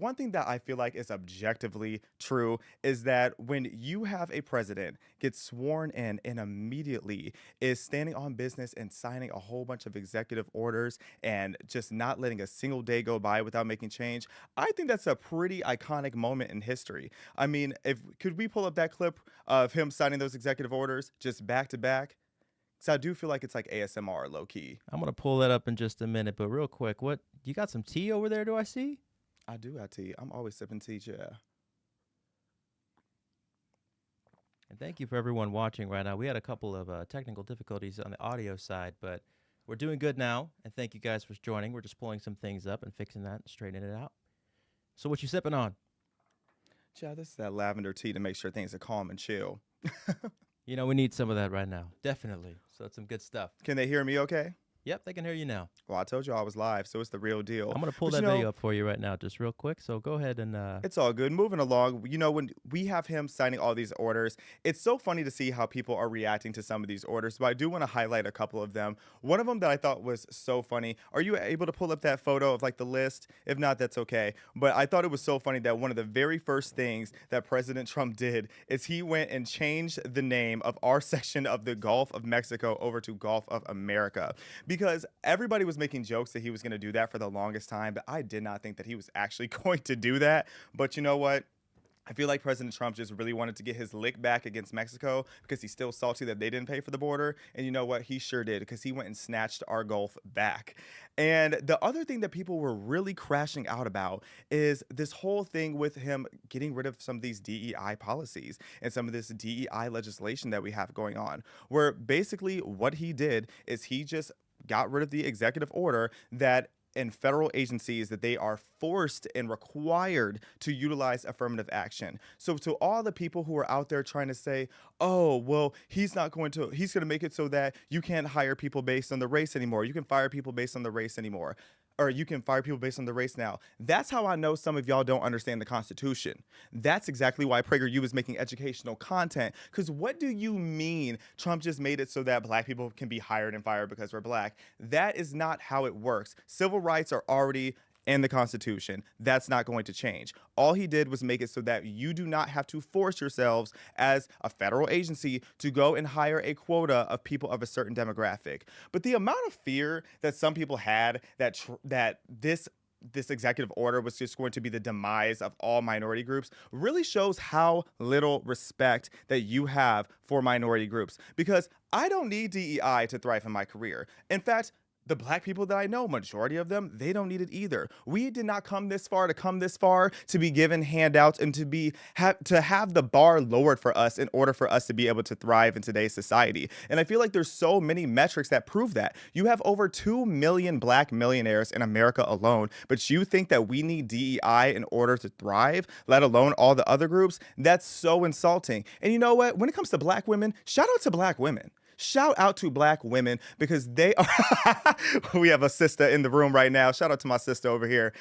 One thing that I feel like is objectively true is that when you have a president get sworn in and immediately is standing on business and signing a whole bunch of executive orders and just not letting a single day go by without making change, I think that's a pretty iconic moment in history. I mean, if could we pull up that clip of him signing those executive orders just back to back? So I do feel like it's like ASMR low key. I'm gonna pull that up in just a minute, but real quick, what you got some tea over there? Do I see? I do got tea. I'm always sipping tea, yeah. And thank you for everyone watching right now. We had a couple of technical difficulties on the audio side, but we're doing good now. And thank you guys for joining. We're just pulling some things up and fixing that, and straightening it out. So what you sipping on? Yeah, this is that lavender tea to make sure things are calm and chill. You know, we need some of that right now. Definitely. So it's some good stuff. Can they hear me okay? Yep, they can hear you now. Well, I told you I was live, so it's the real deal. I'm going to pull But that video up for you right now, just real quick. So go ahead and... it's all good. Moving along, you know, when we have him signing all these orders, it's so funny to see how people are reacting to some of these orders. But I do want to highlight a couple of them. One of them that I thought was so funny. Are you able to pull up that photo of like the list? If not, that's okay. But I thought it was so funny that one of the very first things that President Trump did is he went and changed the name of our section of the Gulf of Mexico over to Gulf of America, because everybody was making jokes that he was going to do that for the longest time, but I did not think that he was actually going to do that. But you know what? I feel like President Trump just really wanted to get his lick back against Mexico because he's still salty that they didn't pay for the border. And you know what? He sure did, because he went and snatched our Gulf back. And the other thing that people were really crashing out about is this whole thing with him getting rid of some of these DEI policies and some of this DEI legislation that we have going on, where basically what he did is he just got rid of the executive order that in federal agencies that they are forced and required to utilize affirmative action. So to all the people who are out there trying to say, oh, well, he's going to make it so that you can't hire people based on the race anymore. You can fire people based on the race anymore. Or you can fire people based on the race now. That's how I know some of y'all don't understand the Constitution. That's exactly why PragerU is making educational content. Because what do you mean Trump just made it so that black people can be hired and fired because we're black? That is not how it works. Civil rights are already in the Constitution. That's not going to change. All he did was make it so that you do not have to force yourselves as a federal agency to go and hire a quota of people of a certain demographic. But the amount of fear that some people had that this executive order was just going to be the demise of all minority groups really shows how little respect that you have for minority groups. Because I don't need DEI to thrive in my career. In fact, the black people that I know, majority of them, they don't need it either. We did not come this far to be given handouts and to have the bar lowered for us in order for us to be able to thrive in today's society. And I feel like there's so many metrics that prove that. You have over 2 million black millionaires in America alone, but you think that we need DEI in order to thrive, let alone all the other groups? That's so insulting. And you know what? When it comes to black women, shout out to black women. Shout out to black women, because they are, we have a sister in the room right now. Shout out to my sister over here.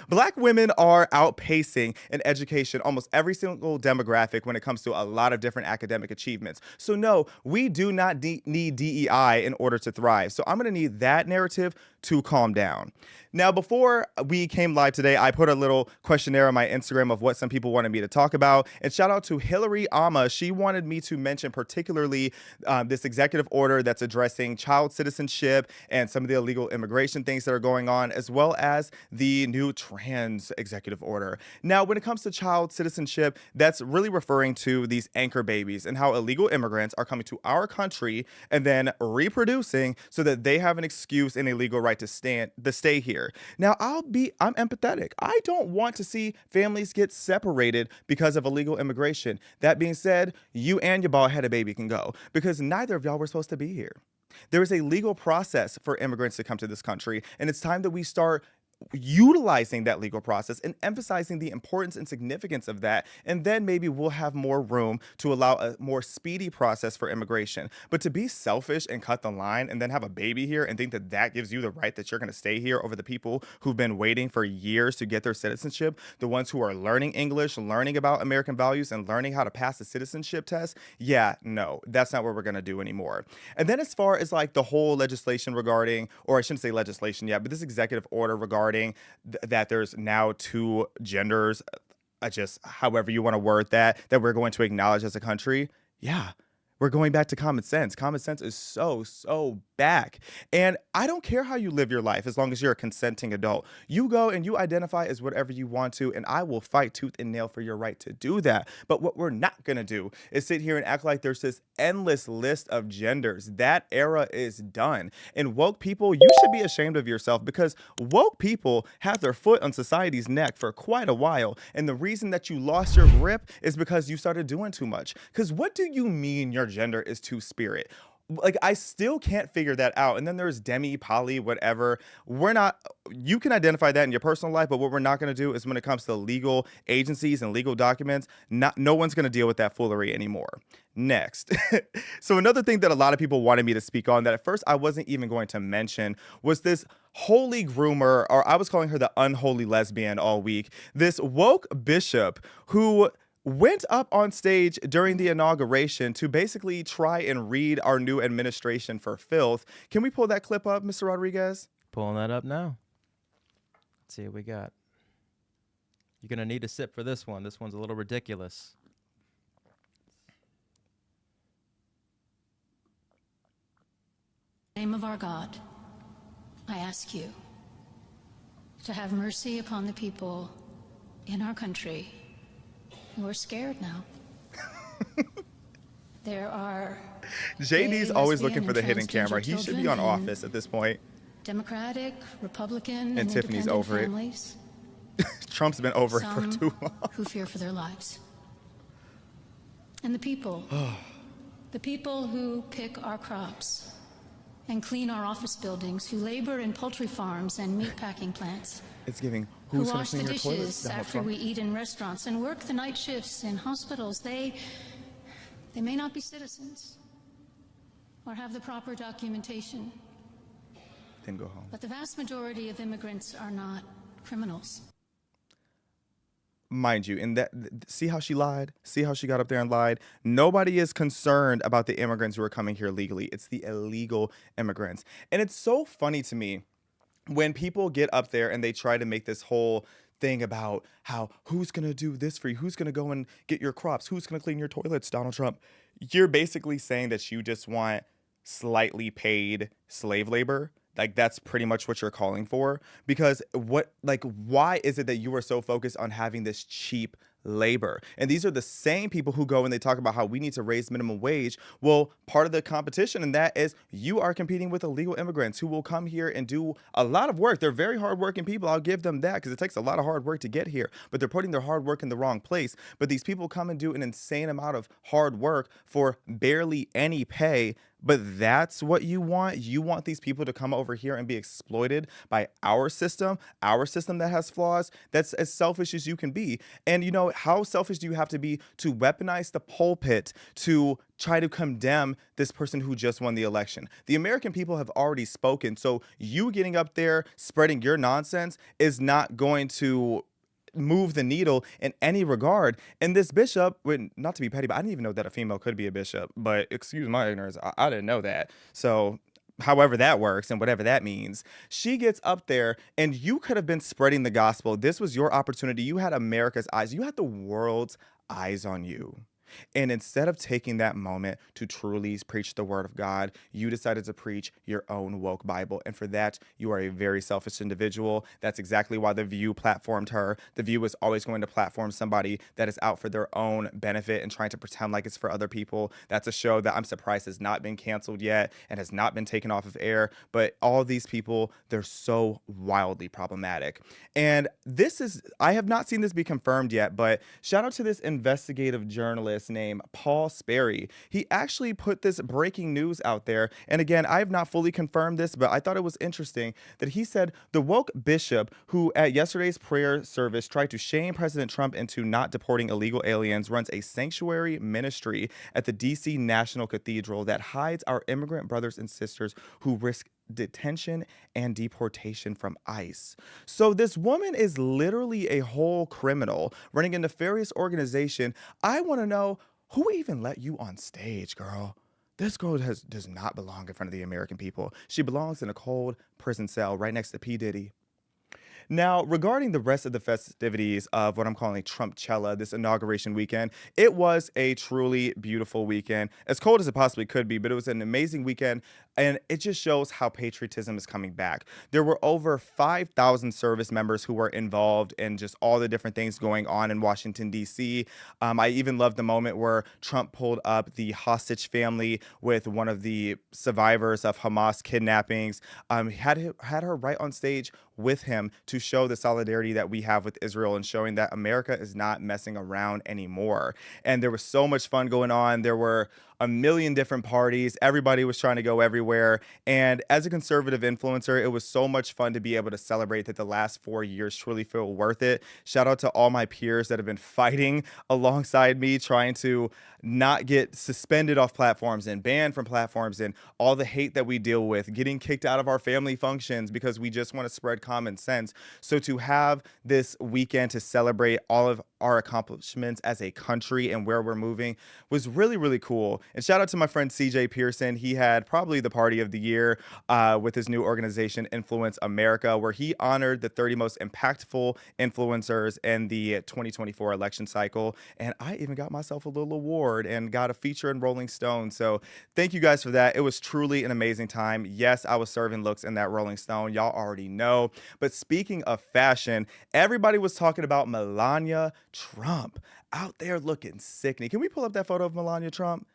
Black women are outpacing in education almost every single demographic when it comes to a lot of different academic achievements. So no, we do not need DEI in order to thrive. So I'm gonna need that narrative to calm down. Now, before we came live today, I put a little questionnaire on my Instagram of what some people wanted me to talk about. And shout out to Hillary Ama. She wanted me to mention particularly this executive order that's addressing child citizenship and some of the illegal immigration things that are going on, as well as the new trans executive order. Now, when it comes to child citizenship, that's really referring to these anchor babies and how illegal immigrants are coming to our country and then reproducing so that they have an excuse and a legal right to stay here. Now, I'm empathetic. I don't want to see families get separated because of illegal immigration. That being said, you and your bald-headed baby can go, because neither of y'all were supposed to be here. There is a legal process for immigrants to come to this country, and it's time that we start utilizing that legal process and emphasizing the importance and significance of that. And then maybe we'll have more room to allow a more speedy process for immigration. But to be selfish and cut the line and then have a baby here and think that that gives you the right that you're going to stay here over the people who've been waiting for years to get their citizenship, the ones who are learning English, learning about American values, and learning how to pass the citizenship test, yeah, no, that's not what we're going to do anymore. And then as far as like the whole legislation regarding, or I shouldn't say legislation yet, but this executive order regarding regarding that there's now two genders, just however you want to word that we're going to acknowledge as a country. Yeah. We're going back to common sense. Common sense is so back. And I don't care how you live your life as long as you're a consenting adult. You go and you identify as whatever you want to, and I will fight tooth and nail for your right to do that. But what we're not going to do is sit here and act like there's this endless list of genders. That era is done. And woke people, you should be ashamed of yourself because woke people have their foot on society's neck for quite a while. And the reason that you lost your grip is because you started doing too much. Because what do you mean your gender is two-spirit? Like, I still can't figure that out. And then there's demi, poly, whatever. You can identify that in your personal life, but what we're not going to do is when it comes to legal agencies and legal documents, no one's going to deal with that foolery anymore. Next. So another thing that a lot of people wanted me to speak on that at first I wasn't even going to mention was this holy groomer, or I was calling her the unholy lesbian all week, this woke bishop who went up on stage during the inauguration to basically try and read our new administration for filth. Can we pull that clip up, Mr. Rodriguez? Pulling that up now. Let's see what we got. You're going to need a sip for this one. This one's a little ridiculous. In the name of our God, I ask you to have mercy upon the people in our country who are scared now. There are JD's gay, always lesbian, looking for the and hidden camera. transgender He should be children on in Office at this point. Democratic, Republican, And Tiffany's independent over it. families. Trump's been over it for Some too long. who fear for their lives. And the people who pick our crops and clean our office buildings, who labor in poultry farms and meat packing plants, It's giving, who who's going to wash the clean your toilets? dishes Donald after Trump? we eat in restaurants and work the night shifts in hospitals. They may not be citizens or have the proper documentation, Then go home. but the vast majority of immigrants are not criminals. Mind you, and see how she lied? See how she got up there and lied? Nobody is concerned about the immigrants who are coming here legally. It's the illegal immigrants. And it's so funny to me when people get up there and they try to make this whole thing about how who's going to do this for you? Who's going to go and get your crops? Who's going to clean your toilets, Donald Trump? You're basically saying that you just want slightly paid slave labor. Like, that's pretty much what you're calling for. Because why is it that you are so focused on having this cheap labor? And these are the same people who go and they talk about how we need to raise minimum wage. Well, part of the competition in that is you are competing with illegal immigrants who will come here and do a lot of work. They're very hardworking people. I'll give them that because it takes a lot of hard work to get here, but they're putting their hard work in the wrong place. But these people come and do an insane amount of hard work for barely any pay. But that's what you want? You want these people to come over here and be exploited by our system that has flaws? That's as selfish as you can be. And you know, how selfish do you have to be to weaponize the pulpit to try to condemn this person who just won the election? The American people have already spoken. So you getting up there spreading your nonsense is not going to move the needle in any regard. And this bishop, not to be petty, but I didn't even know that a female could be a bishop. But excuse my ignorance, I didn't know that. So however that works and whatever that means, she gets up there and you could have been spreading the gospel. This was your opportunity. You had America's eyes. You had the world's eyes on you. And instead of taking that moment to truly preach the word of God, you decided to preach your own woke Bible. And for that, you are a very selfish individual. That's exactly why The View platformed her. The View is always going to platform somebody that is out for their own benefit and trying to pretend like it's for other people. That's a show that I'm surprised has not been canceled yet and has not been taken off of air. But all these people, they're so wildly problematic. And I have not seen this be confirmed yet, but shout out to this investigative journalist named Paul Sperry. He actually put this breaking news out there. And again, I have not fully confirmed this, but I thought it was interesting that he said the woke bishop who at yesterday's prayer service tried to shame President Trump into not deporting illegal aliens runs a sanctuary ministry at the DC National Cathedral that hides our immigrant brothers and sisters who risk detention and deportation from ICE. So this woman is literally a whole criminal running a nefarious organization. I want to know, who even let you on stage, girl? This girl does not belong in front of the American people. She belongs in a cold prison cell right next to P. Diddy. Now, regarding the rest of the festivities of what I'm calling Trumpchella, this inauguration weekend, it was a truly beautiful weekend, as cold as it possibly could be, but it was an amazing weekend, and it just shows how patriotism is coming back. There were over 5,000 service members who were involved in just all the different things going on in Washington, D.C. I even loved the moment where Trump pulled up the hostage family with one of the survivors of Hamas kidnappings, had her right on stage with him to show the solidarity that we have with Israel and showing that America is not messing around anymore. And there was so much fun going on. There were a million different parties. Everybody was trying to go everywhere. And as a conservative influencer, it was so much fun to be able to celebrate that the last 4 years truly feel worth it. Shout out to all my peers that have been fighting alongside me, trying to not get suspended off platforms and banned from platforms, and all the hate that we deal with, getting kicked out of our family functions because we just want to spread common sense. So to have this weekend to celebrate all of our accomplishments as a country and where we're moving was really, really cool. And shout out to my friend CJ Pearson. He had probably the party of the year with his new organization, Influence America, where he honored the 30 most impactful influencers in the 2024 election cycle. And I even got myself a little award and got a feature in Rolling Stone. So thank you guys for that. It was truly an amazing time. Yes, I was serving looks in that Rolling Stone. Y'all already know. But speaking of fashion, everybody was talking about Melania Trump out there looking sickening. Can we pull up that photo of Melania Trump?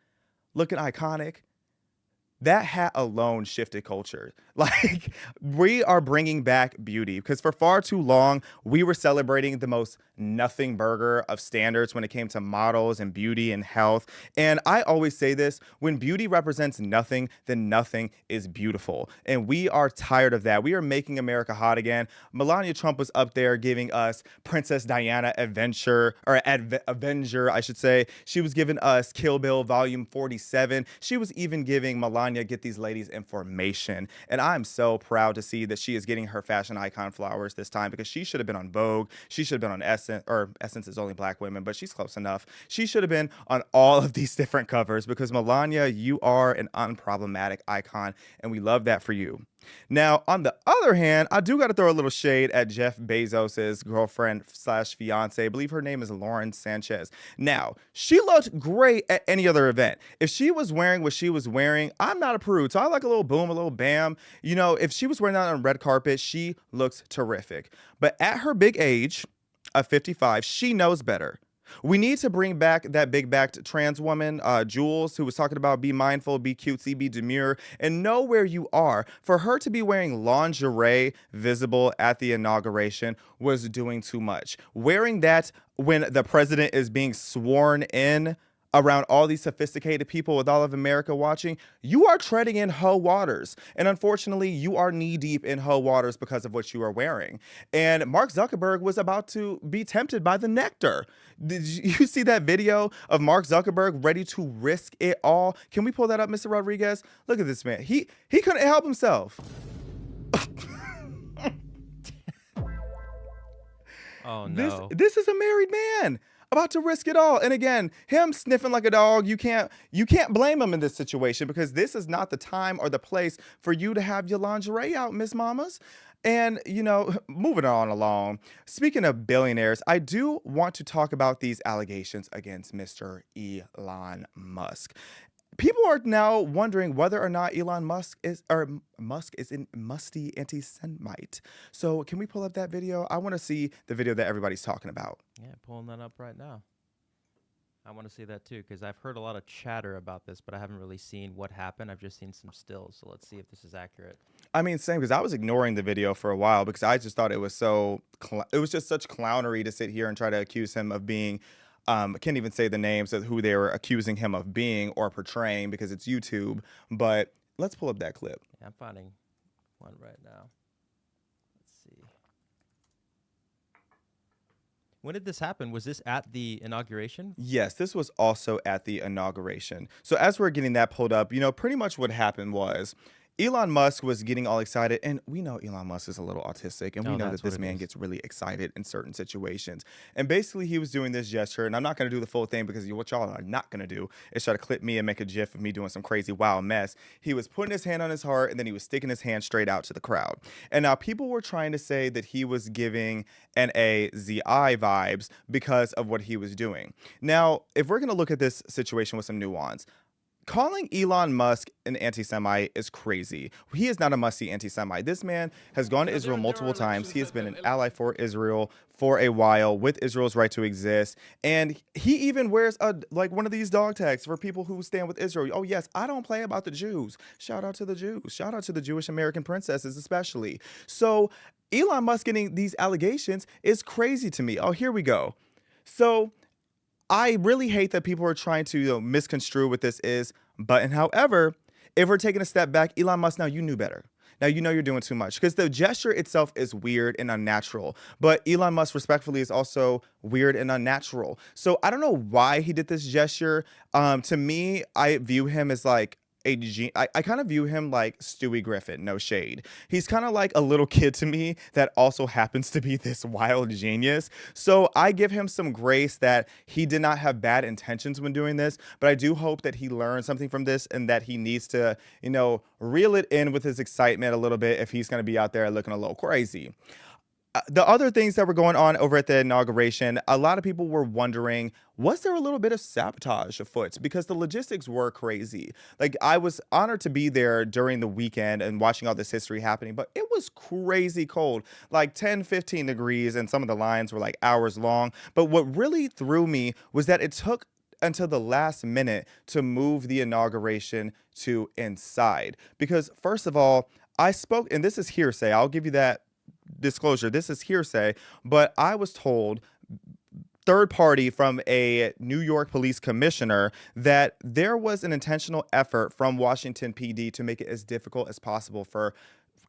Looking iconic. That hat alone shifted culture. Like, we are bringing back beauty, because for far too long, we were celebrating the most nothing burger of standards when it came to models and beauty and health. And I always say this: when beauty represents nothing, then nothing is beautiful. And we are tired of that. We are making America hot again. Melania Trump was up there giving us Princess Diana Avenger, I should say. She was giving us Kill Bill Volume 47. She was even giving Melania Get These Ladies information. And I'm so proud to see that she is getting her fashion icon flowers this time, because she should have been on Vogue. She should have been on Essence, or Essence is only black women, but she's close enough. She should have been on all of these different covers, because Melania, you are an unproblematic icon, and we love that for you. Now, on the other hand, I do got to throw a little shade at Jeff Bezos's girlfriend slash fiance. I believe her name is Lauren Sanchez. Now, she looked great at any other event. If she was wearing what she was wearing, I'm not a prude. So I like a little boom, a little bam. You know, if she was wearing that on red carpet, she looks terrific. But at her big age of 55, she knows better. We need to bring back that big-backed trans woman, Jules, who was talking about be mindful, be cutesy, be demure, and know where you are. For her to be wearing lingerie visible at the inauguration was doing too much. Wearing that when the president is being sworn in around all these sophisticated people with all of America watching, you are treading in hoe waters. And unfortunately, you are knee deep in hoe waters because of what you are wearing. And Mark Zuckerberg was about to be tempted by the nectar. Did you see that video of Mark Zuckerberg ready to risk it all? Can we pull that up, Mr. Rodriguez? Look at this man. He couldn't help himself. Oh no. This is a married man about to risk it all. And again, him sniffing like a dog, you can't blame him in this situation, because this is not the time or the place for you to have your lingerie out, Miss Mamas. And, you know, moving on along, speaking of billionaires, I do want to talk about these allegations against Mr. Elon Musk. People are now wondering whether or not Elon Musk is in Musty Antisemite. So can we pull up that video? I want to see the video that everybody's talking about. Yeah, pulling that up right now. I want to see that too, because I've heard a lot of chatter about this, but I haven't really seen what happened. I've just seen some stills. So let's see if this is accurate. I mean, same, because I was ignoring the video for a while because I just thought it was it was just such clownery to sit here and try to accuse him of being, I can't even say the names of who they were accusing him of being or portraying, because it's YouTube. But let's pull up that clip. Yeah, I'm finding one right now. Let's see. When did this happen? Was this at the inauguration? Yes, this was also at the inauguration. So as we're getting that pulled up, you know, pretty much what happened was Elon Musk was getting all excited, and we know Elon Musk is a little autistic, and we Oh, know that's that this what it man is. gets really excited in certain situations. And basically, he was doing this gesture, and I'm not going to do the full thing because what y'all are not going to do is try to clip me and make a gif of me doing some crazy wild mess. He was putting his hand on his heart, and then he was sticking his hand straight out to the crowd. And now people were trying to say that he was giving NAZI vibes because of what he was doing. Now, if we're going to look at this situation with some nuance, calling Elon Musk an anti-Semite is crazy. He is not a Musty anti-Semite. This man has gone to Israel multiple times. He has been an ally for Israel for a while, with Israel's right to exist. And he even wears one of these dog tags for people who stand with Israel. Oh yes, I don't play about the Jews. Shout out to the Jews. Shout out to the Jewish American princesses especially. So Elon Musk getting these allegations is crazy to me. Oh, here we go. So I really hate that people are trying to misconstrue what this is. But however, if we're taking a step back, Elon Musk, now you knew better. Now you know you're doing too much because the gesture itself is weird and unnatural. But Elon Musk, respectfully, is also weird and unnatural. So I don't know why he did this gesture. To me, I view him as like I kind of view him like Stewie Griffin, no shade. He's kind of like a little kid to me that also happens to be this wild genius. So I give him some grace that he did not have bad intentions when doing this, but I do hope that he learned something from this and that he needs to, reel it in with his excitement a little bit if he's going to be out there looking a little crazy. The other things that were going on over at the inauguration, a lot of people were wondering, was there a little bit of sabotage afoot? Because the logistics were crazy. Like, I was honored to be there during the weekend and watching all this history happening, but it was crazy cold, like 10, 15 degrees, and some of the lines were like hours long. But what really threw me was that it took until the last minute to move the inauguration to inside. Because first of all, I spoke, and this is hearsay, I'll give you that disclosure, this is hearsay, but I was told, third party from a New York police commissioner, that there was an intentional effort from Washington PD to make it as difficult as possible for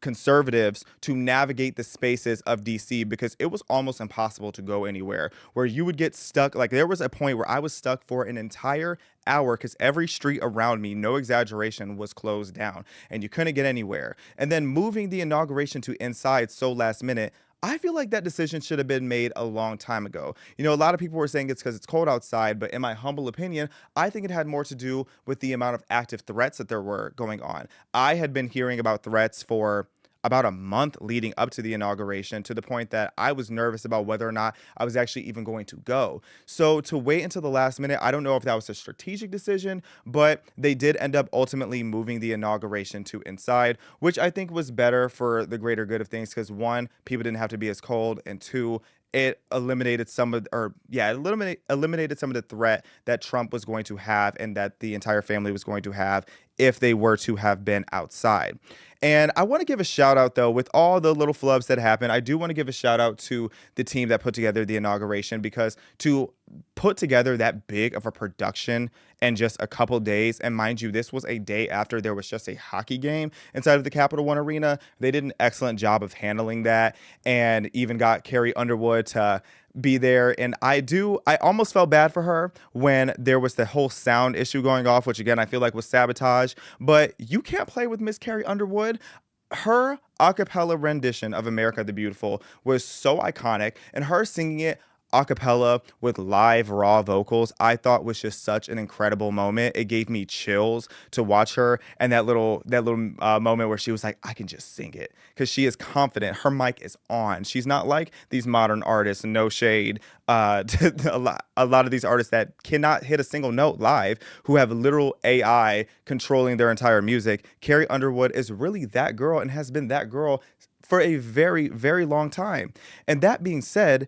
conservatives to navigate the spaces of DC because it was almost impossible to go anywhere, where you would get stuck. Like, there was a point where I was stuck for an entire hour because every street around me, no exaggeration, was closed down and you couldn't get anywhere. And then moving the inauguration to inside so last minute, I feel like that decision should have been made a long time ago. A lot of people were saying it's because it's cold outside, but in my humble opinion, I think it had more to do with the amount of active threats that there were going on. I had been hearing about threats for about a month leading up to the inauguration, to the point that I was nervous about whether or not I was actually even going to go. So to wait until the last minute, I don't know if that was a strategic decision, but they did end up ultimately moving the inauguration to inside, which I think was better for the greater good of things because, one, people didn't have to be as cold, and two, it eliminated eliminated some of the threat that Trump was going to have and that the entire family was going to have if they were to have been outside. And I want to give a shout out, though, with all the little flubs that happened. I do want to give a shout out to the team that put together the inauguration, because to put together that big of a production in just a couple days, and mind you, this was a day after there was just a hockey game inside of the Capital One Arena. They did an excellent job of handling that, and even got Carrie Underwood to be there. And I almost felt bad for her when there was the whole sound issue going off, which again, I feel like was sabotage, but you can't play with Miss Carrie Underwood. Her a cappella rendition of America the Beautiful was so iconic, and her singing it a cappella with live raw vocals, I thought was just such an incredible moment. It gave me chills to watch her, and that little moment where she was like, I can just sing it, because she is confident. Her mic is on. She's not like these modern artists, no shade to a lot of these artists that cannot hit a single note live, who have literal AI controlling their entire music. Carrie Underwood is really that girl and has been that girl for a very, very long time. And that being said,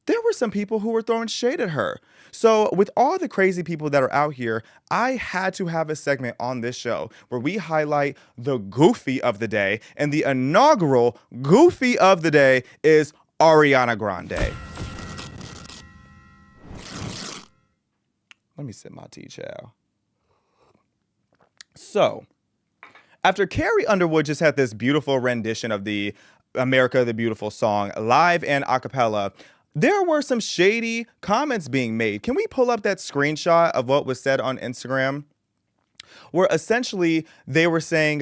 there were some people who were throwing shade at her. So with all the crazy people that are out here, I had to have a segment on this show where we highlight the goofy of the day. And the inaugural goofy of the day is Ariana Grande. Let me sip my tea, child. So, after Carrie Underwood just had this beautiful rendition of the America the Beautiful song live and a cappella, there were some shady comments being made. Can we pull up that screenshot of what was said on Instagram? where essentially they were saying,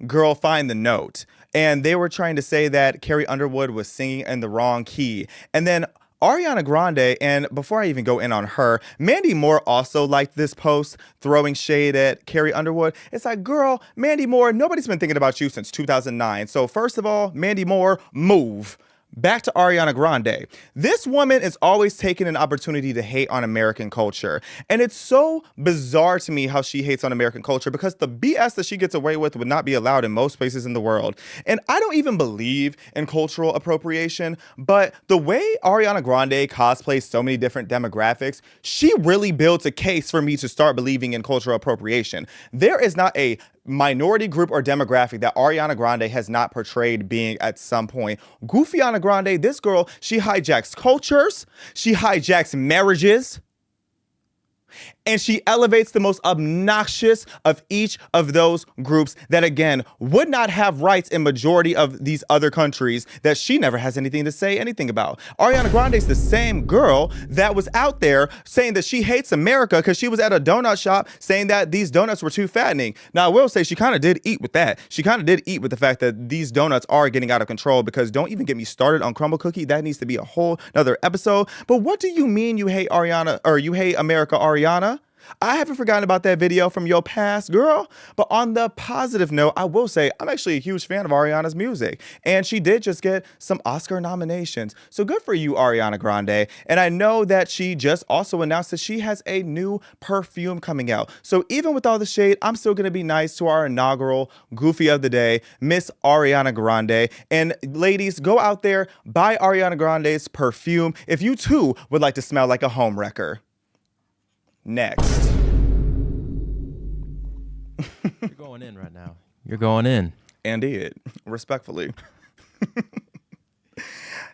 girl, find the note. And they were trying to say that Carrie Underwood was singing in the wrong key. And then Ariana Grande, and before I even go in on her, Mandy Moore also liked this post, throwing shade at Carrie Underwood. It's like, girl, Mandy Moore, nobody's been thinking about you since 2009. So first of all, Mandy Moore, move. Back to Ariana Grande. This woman is always taking an opportunity to hate on American culture. And it's so bizarre to me how she hates on American culture, because the BS that she gets away with would not be allowed in most places in the world. And I don't even believe in cultural appropriation, but the way Ariana Grande cosplays so many different demographics, she really builds a case for me to start believing in cultural appropriation. There is not a minority group or demographic that Ariana Grande has not portrayed being at some point. Goofy Ariana Grande, this girl, she hijacks cultures, she hijacks marriages, and she elevates the most obnoxious of each of those groups that, again, would not have rights in majority of these other countries that she never has anything to say anything about. Ariana Grande is the same girl that was out there saying that she hates America because she was at a donut shop saying that these donuts were too fattening. Now, I will say she kind of did eat with that. She kind of did eat with the fact that these donuts are getting out of control, because don't even get me started on crumble cookie. That needs to be a whole nother episode. But what do you mean you hate Ariana, or you hate America, Ariana? I haven't forgotten about that video from your past, girl. But on the positive note, I will say I'm actually a huge fan of Ariana's music. And she did just get some Oscar nominations. So good for you, Ariana Grande. And I know that she just also announced that she has a new perfume coming out. So even with all the shade, I'm still going to be nice to our inaugural Goofy of the Day, Miss Ariana Grande. And ladies, go out there, buy Ariana Grande's perfume if you too would like to smell like a home wrecker. Next. You're going in right now. You're going in. And it, respectfully.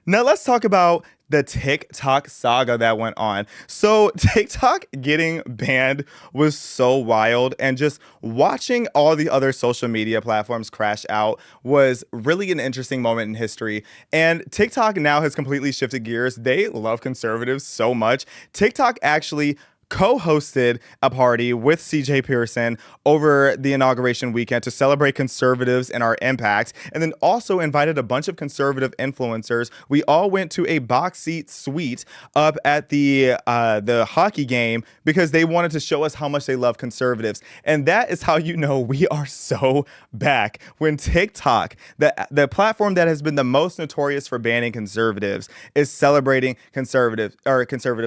Now let's talk about the TikTok saga that went on. So TikTok getting banned was so wild, and just watching all the other social media platforms crash out was really an interesting moment in history. And TikTok now has completely shifted gears. They love conservatives so much. TikTok actually co-hosted a party with CJ Pearson over the inauguration weekend to celebrate conservatives and our impact, and then also invited a bunch of conservative influencers. We all went to a box seat suite up at the hockey game because they wanted to show us how much they love conservatives. And that is how you know we are so back, when TikTok, the platform that has been the most notorious for banning conservatives, is celebrating conservative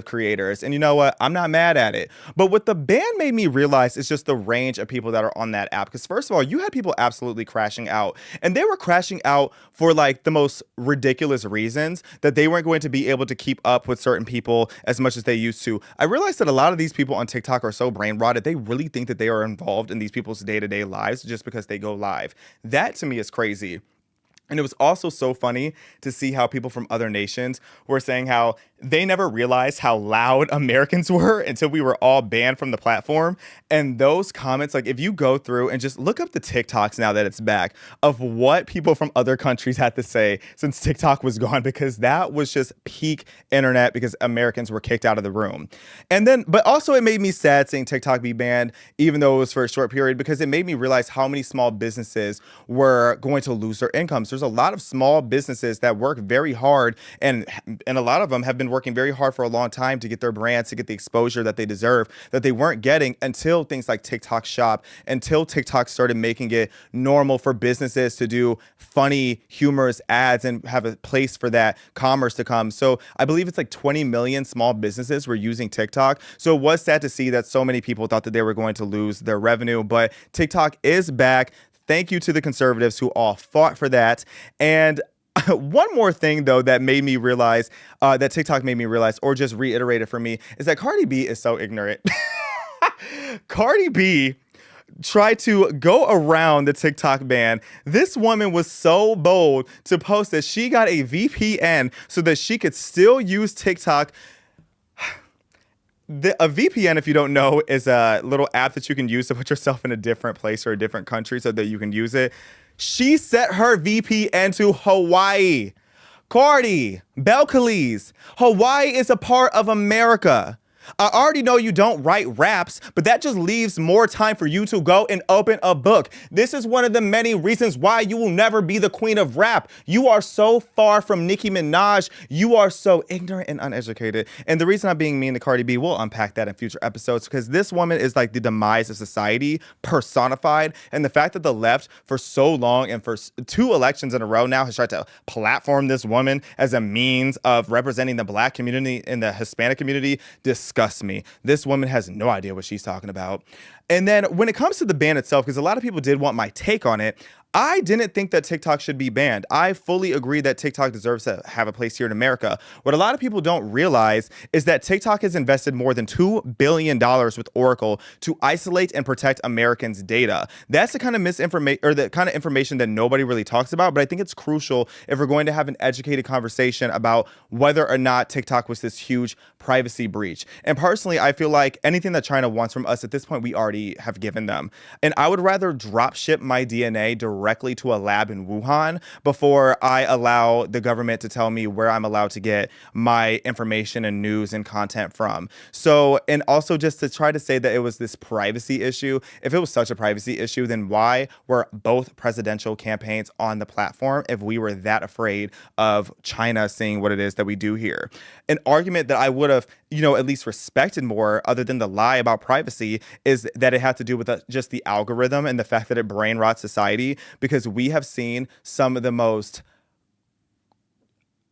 creators. And you know what? I'm not mad at it. But what the ban made me realize is just the range of people that are on that app. Because first of all, you had people absolutely crashing out, and they were crashing out for like the most ridiculous reasons, that they weren't going to be able to keep up with certain people as much as they used to. I realized that a lot of these people on TikTok are so brain rotted. They really think that they are involved in these people's day-to-day lives just because they go live. That to me is crazy. And it was also so funny to see how people from other nations were saying how they never realized how loud Americans were until we were all banned from the platform. And those comments, like if you go through and just look up the TikToks now that it's back, of what people from other countries had to say since TikTok was gone, because that was just peak internet, because Americans were kicked out of the room. And then, but also it made me sad seeing TikTok be banned, even though it was for a short period, because it made me realize how many small businesses were going to lose their incomes. There's a lot of small businesses that work very hard, and a lot of them have been working very hard for a long time to get their brands, to get the exposure that they deserve, that they weren't getting until things like TikTok Shop, until TikTok started making it normal for businesses to do funny, humorous ads and have a place for that commerce to come. So I believe it's like 20 million small businesses were using TikTok. So it was sad to see that so many people thought that they were going to lose their revenue, but TikTok is back. Thank you to the conservatives who all fought for that. And one more thing, though, that made me realize, that TikTok made me realize, or just reiterated for me, is that Cardi B is so ignorant. Cardi B tried to go around the TikTok ban. This woman was so bold to post that she got a VPN so that she could still use TikTok. A VPN, if you don't know, is a little app that you can use to put yourself in a different place or a different country so that you can use it. She set her VPN to Hawaii. Cardi, Belcalis, Hawaii is a part of America. I already know you don't write raps, but that just leaves more time for you to go and open a book. This is one of the many reasons why you will never be the queen of rap. You are so far from Nicki Minaj. You are so ignorant and uneducated. And the reason I'm being mean to Cardi B, we'll unpack that in future episodes, because this woman is like the demise of society personified. And the fact that the left for so long and for 2 elections in a row now has tried to platform this woman as a means of representing the Black community and the Hispanic community disgusts me. This woman has no idea what she's talking about. And then when it comes to the ban itself, because a lot of people did want my take on it, I didn't think that TikTok should be banned. I fully agree that TikTok deserves to have a place here in America. What a lot of people don't realize is that TikTok has invested more than $2 billion with Oracle to isolate and protect Americans' data. That's the kind of misinformation, or the kind of information that nobody really talks about, but I think it's crucial if we're going to have an educated conversation about whether or not TikTok was this huge privacy breach. And personally, I feel like anything that China wants from us at this point, we already have given them. And I would rather drop ship my DNA directly to a lab in Wuhan before I allow the government to tell me where I'm allowed to get my information and news and content from. So, and also just to try to say that it was this privacy issue, if it was such a privacy issue, then why were both presidential campaigns on the platform if we were that afraid of China seeing what it is that we do here? An argument that I would have, at least respected more, other than the lie about privacy, is that it had to do with just the algorithm and the fact that it brain rots society, because we have seen some of the most,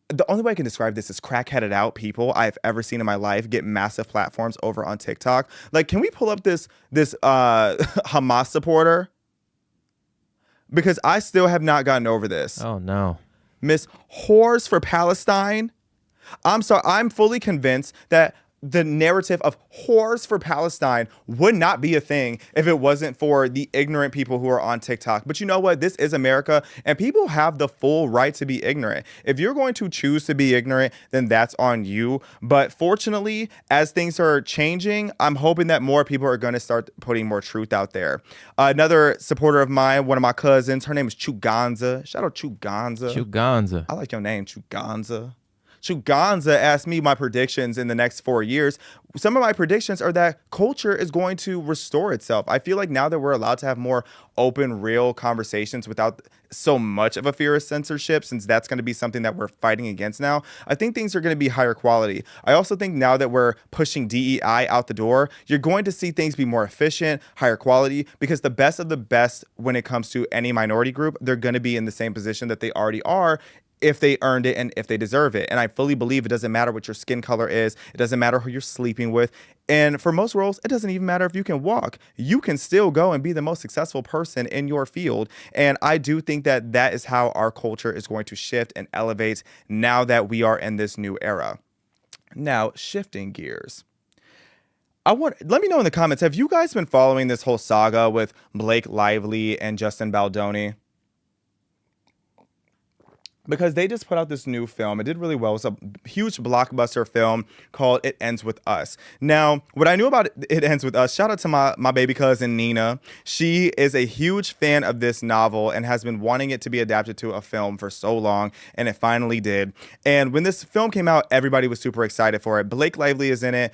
the only way I can describe this is crack-headed out people I've ever seen in my life get massive platforms over on TikTok. Like, can we pull up this Hamas supporter? Because I still have not gotten over this. Oh, no. Miss Whores for Palestine. I'm sorry, I'm fully convinced that the narrative of whores for Palestine would not be a thing if it wasn't for the ignorant people who are on TikTok. But you know what? This is America, and people have the full right to be ignorant. If you're going to choose to be ignorant, then that's on you. But fortunately, as things are changing, I'm hoping that more people are going to start putting more truth out there. Another supporter of mine, one of my cousins, her name is Chuganza. Shout out Chuganza. Chuganza. I like your name, Chuganza. Chuganza asked me my predictions in the next 4 years. Some of my predictions are that culture is going to restore itself. I feel like now that we're allowed to have more open, real conversations without so much of a fear of censorship, since that's going to be something that we're fighting against now, I think things are going to be higher quality. I also think now that we're pushing DEI out the door, you're going to see things be more efficient, higher quality, because the best of the best when it comes to any minority group, they're going to be in the same position that they already are, if they earned it and if they deserve it. And I fully believe it doesn't matter what your skin color is. It doesn't matter who you're sleeping with. And for most roles, it doesn't even matter if you can walk. You can still go and be the most successful person in your field. And I do think that that is how our culture is going to shift and elevate now that we are in this new era. Now, shifting gears. Let me know in the comments, have you guys been following this whole saga with Blake Lively and Justin Baldoni? Because they just put out this new film. It did really well. It's a huge blockbuster film called It Ends With Us. Now, what I knew about It Ends With Us, shout out to my baby cousin, Nina. She is a huge fan of this novel and has been wanting it to be adapted to a film for so long, and it finally did. And when this film came out, everybody was super excited for it. Blake Lively is in it.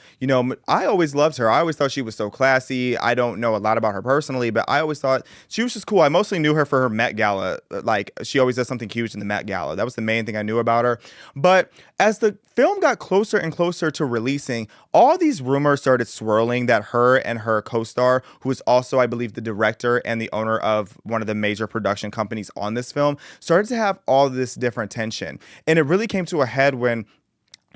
I always loved her. I always thought she was so classy. I don't know a lot about her personally, but I always thought she was just cool. I mostly knew her for her Met Gala. Like, she always does something huge in the Met Gala. That was the main thing I knew about her. But as the film got closer and closer to releasing, all these rumors started swirling that her and her co-star, who is also, I believe, the director and the owner of one of the major production companies on this film, started to have all this different tension. And it really came to a head when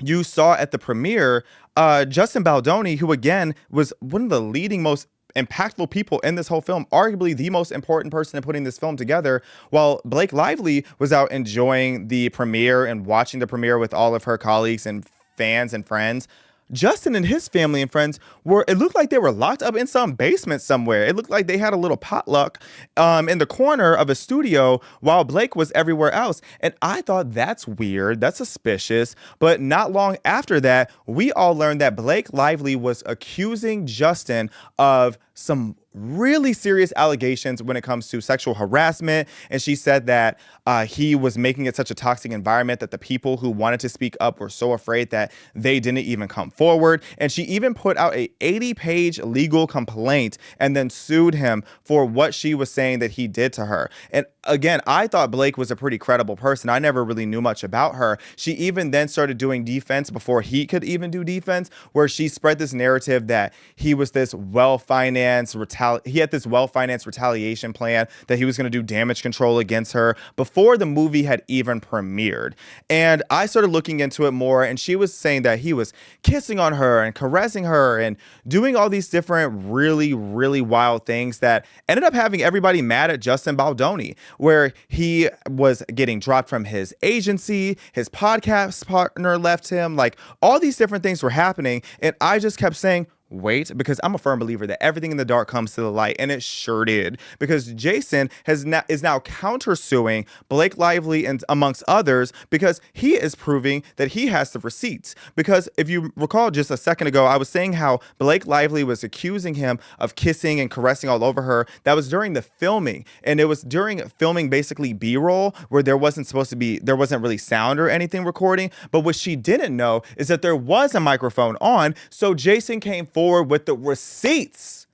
you saw at the premiere, Justin Baldoni, who again was one of the leading, most impactful people in this whole film, arguably the most important person in putting this film together, while Blake Lively was out enjoying the premiere and watching the premiere with all of her colleagues and fans and friends. Justin and his family and friends it looked like they were locked up in some basement somewhere. It looked like they had a little potluck in the corner of a studio while Blake was everywhere else. And I thought, that's weird. That's suspicious. But not long after that, we all learned that Blake Lively was accusing Justin of some really serious allegations when it comes to sexual harassment. And she said that he was making it such a toxic environment that the people who wanted to speak up were so afraid that they didn't even come forward. And she even put out a 80-page legal complaint and then sued him for what she was saying that he did to her. And again, I thought Blake was a pretty credible person. I never really knew much about her. She even then started doing defense before he could even do defense, where she spread this narrative that he was this well-financed retaliation plan, that he was going to do damage control against her before the movie had even premiered. And I started looking into it more, and she was saying that he was kissing on her and caressing her and doing all these different really, really wild things that ended up having everybody mad at Justin Baldoni, where he was getting dropped from his agency, his podcast partner left him, like all these different things were happening. And I just kept saying, wait, because I'm a firm believer that everything in the dark comes to the light, and it sure did, because Jason is now countersuing Blake Lively and amongst others because he is proving that he has the receipts. Because if you recall just a second ago, I was saying how Blake Lively was accusing him of kissing and caressing all over her. That was during the filming, and it was during filming basically B-roll where there wasn't really sound or anything recording. But what she didn't know is that there was a microphone on, so Jason came forward with the receipts.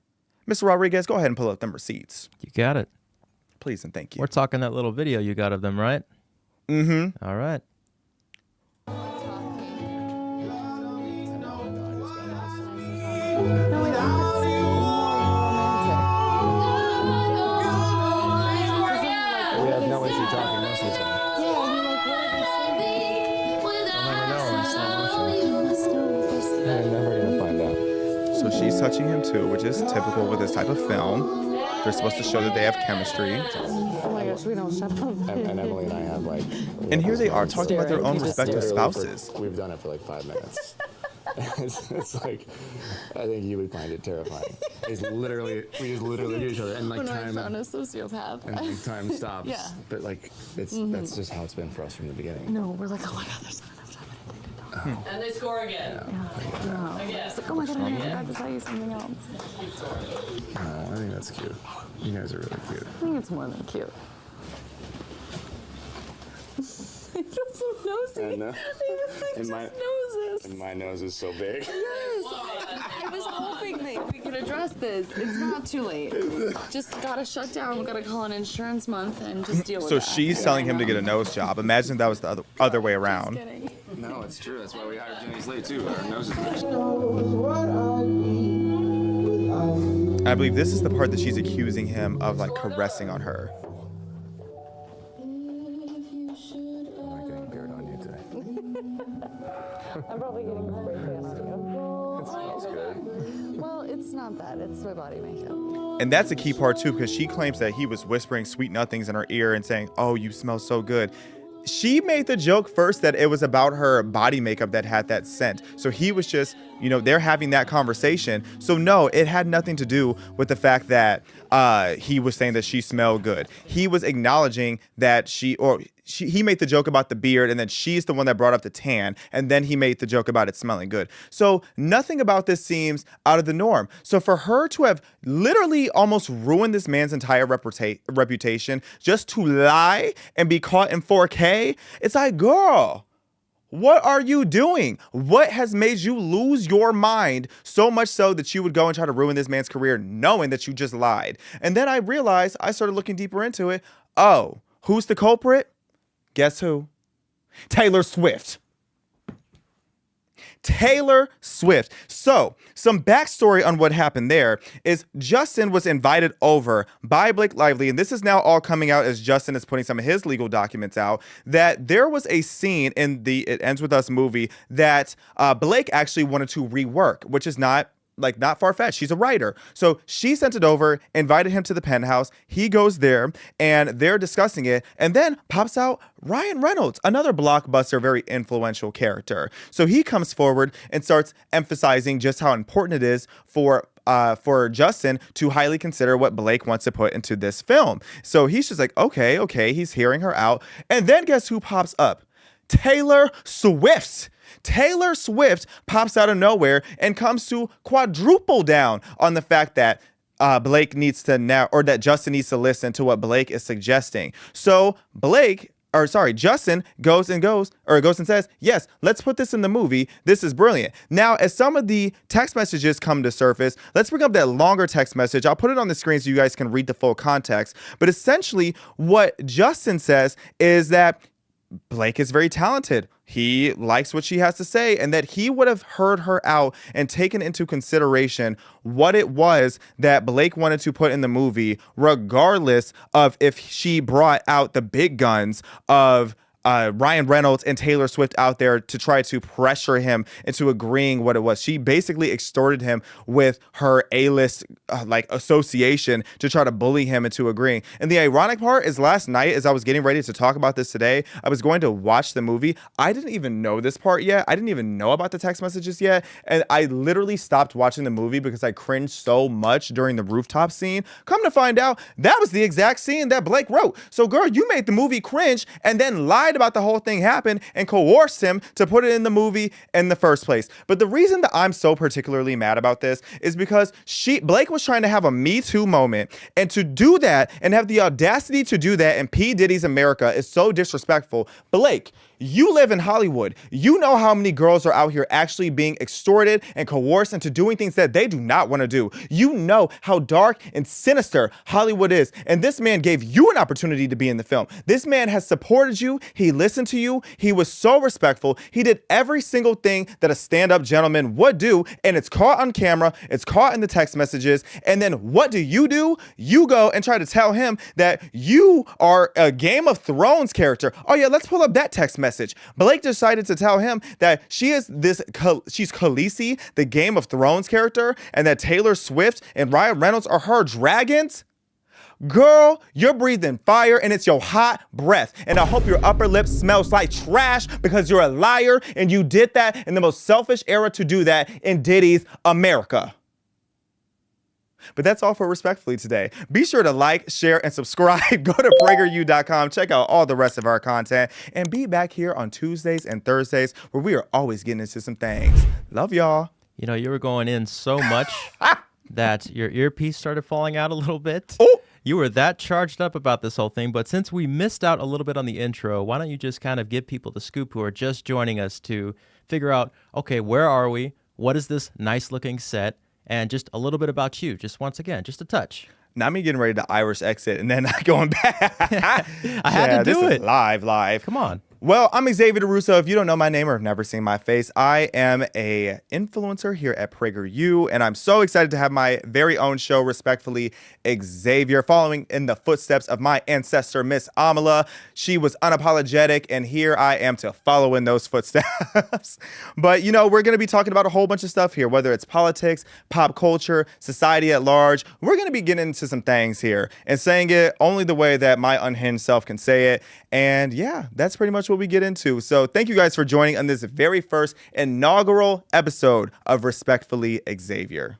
Mr. Rodriguez, go ahead and pull up them receipts. You got it. Please and thank you. We're talking that little video you got of them, right? Mm-hmm. All right. We have no issue talking most of the time. You're never gonna find out. So she's touching him too, which is typical with this type of film. They're supposed to show that they have chemistry. Oh my gosh, we don't shut up. And Emily and I have like. And here they are talking about their own we just respective stare spouses. We've done it for like 5 minutes. it's like, I think you would find it terrifying. We just literally look at each other and like When I time found a sociopath. and like time stops. Yeah. But like that's just how it's been for us from the beginning. No, we're like, oh my god, there's not enough time. And they score again. No. It's like, oh my god, I forgot to tell you something else. I think that's cute. You guys are really cute. I think it's more than cute. I feel so nosy. I know. I And just my- noses. And my nose is so big. Yes, I was hoping that we could address this. It's not too late. Just gotta shut down. We gotta call an insurance month and just deal with So that. she's telling him to get a nose job. Imagine that was the other way around. Just kidding. No, it's true. That's why we hired Jenny's late too. Our noses are I believe this is the part that she's accusing him of like caressing on her. I'm not getting beard on you today. I'm probably getting spray tan on you. It smells good. Well, it's not that. It's my body makeup. And that's a key part too, because she claims that he was whispering sweet nothings in her ear and saying, "Oh, you smell so good." She made the joke first that it was about her body makeup that had that scent. So he was just, they're having that conversation. So no, it had nothing to do with the fact that he was saying that she smelled good. He was acknowledging that he made the joke about the beard, and then she's the one that brought up the tan, and then he made the joke about it smelling good. So nothing about this seems out of the norm. So for her to have literally almost ruined this man's entire reputation just to lie and be caught in 4K, it's like, girl, what are you doing? What has made you lose your mind so much so that you would go and try to ruin this man's career knowing that you just lied? And then I realized, I started looking deeper into it. Oh, who's the culprit? Guess who? Taylor Swift. Taylor Swift. So, some backstory on what happened there is Justin was invited over by Blake Lively, and this is now all coming out as Justin is putting some of his legal documents out, that there was a scene in the It Ends With Us movie that Blake actually wanted to rework, which is not far-fetched. She's a writer. So she sent it over, invited him to the penthouse. He goes there, and they're discussing it. And then pops out Ryan Reynolds, another blockbuster, very influential character. So he comes forward and starts emphasizing just how important it is for Justin to highly consider what Blake wants to put into this film. So he's just like, okay, he's hearing her out. And then guess who pops up? Taylor Swift. Taylor Swift pops out of nowhere and comes to quadruple down on the fact that Blake needs to now, or that Justin needs to listen to what Blake is suggesting. So Justin goes and says, yes, let's put this in the movie. This is brilliant. Now, as some of the text messages come to surface, let's bring up that longer text message. I'll put it on the screen so you guys can read the full context. But essentially, what Justin says is that Blake is very talented. He likes what she has to say, and that he would have heard her out and taken into consideration what it was that Blake wanted to put in the movie, regardless of if she brought out the big guns of Ryan Reynolds and Taylor Swift out there to try to pressure him into agreeing what it was. She basically extorted him with her A-list association to try to bully him into agreeing. And the ironic part is last night, as I was getting ready to talk about this today, I was going to watch the movie. I didn't even know this part yet. I didn't even know about the text messages yet. And I literally stopped watching the movie because I cringed so much during the rooftop scene. Come to find out, that was the exact scene that Blake wrote. So girl, you made the movie cringe and then lied about the whole thing happened and coerced him to put it in the movie in the first place. But the reason that I'm so particularly mad about this is because Blake was trying to have a Me Too moment, and to do that and have the audacity to do that in P. Diddy's America is so disrespectful. Blake, you live in Hollywood. You know how many girls are out here actually being extorted and coerced into doing things that they do not want to do. You know how dark and sinister Hollywood is. And this man gave you an opportunity to be in the film. This man has supported you. He listened to you. He was so respectful. He did every single thing that a stand-up gentleman would do. And it's caught on camera. It's caught in the text messages. And then what do? You go and try to tell him that you are a Game of Thrones character. Oh yeah, let's pull up that text message. Blake decided to tell him that she's Khaleesi, the Game of Thrones character, and that Taylor Swift and Ryan Reynolds are her dragons. Girl, you're breathing fire and it's your hot breath. And I hope your upper lip smells like trash because you're a liar and you did that in the most selfish era to do that in Diddy's America. But that's all for Respectfully today. Be sure to like, share, and subscribe. Go to PragerU.com. Check out all the rest of our content. And be back here on Tuesdays and Thursdays where we are always getting into some things. Love y'all. You know, you were going in so much that your earpiece started falling out a little bit. Oh. You were that charged up about this whole thing. But since we missed out a little bit on the intro, why don't you just kind of give people the scoop who are just joining us to figure out, okay, where are we? What is this nice looking set? And just a little bit about you, just once again, just a touch. Not me getting ready to Irish exit and then going back. I had to do this it. Is live. Come on. Well, I'm Xavier DeRusso. If you don't know my name or have never seen my face, I am a influencer here at PragerU, and I'm so excited to have my very own show, Respectfully Xavier, following in the footsteps of my ancestor, Miss Amala. She was unapologetic, and here I am to follow in those footsteps. But, you know, we're going to be talking about a whole bunch of stuff here, whether it's politics, pop culture, society at large. We're going to be getting into some things here and saying it only the way that my unhinged self can say it. And yeah, that's pretty much what we get into. So thank you guys for joining on this very first inaugural episode of Respectfully Xavier.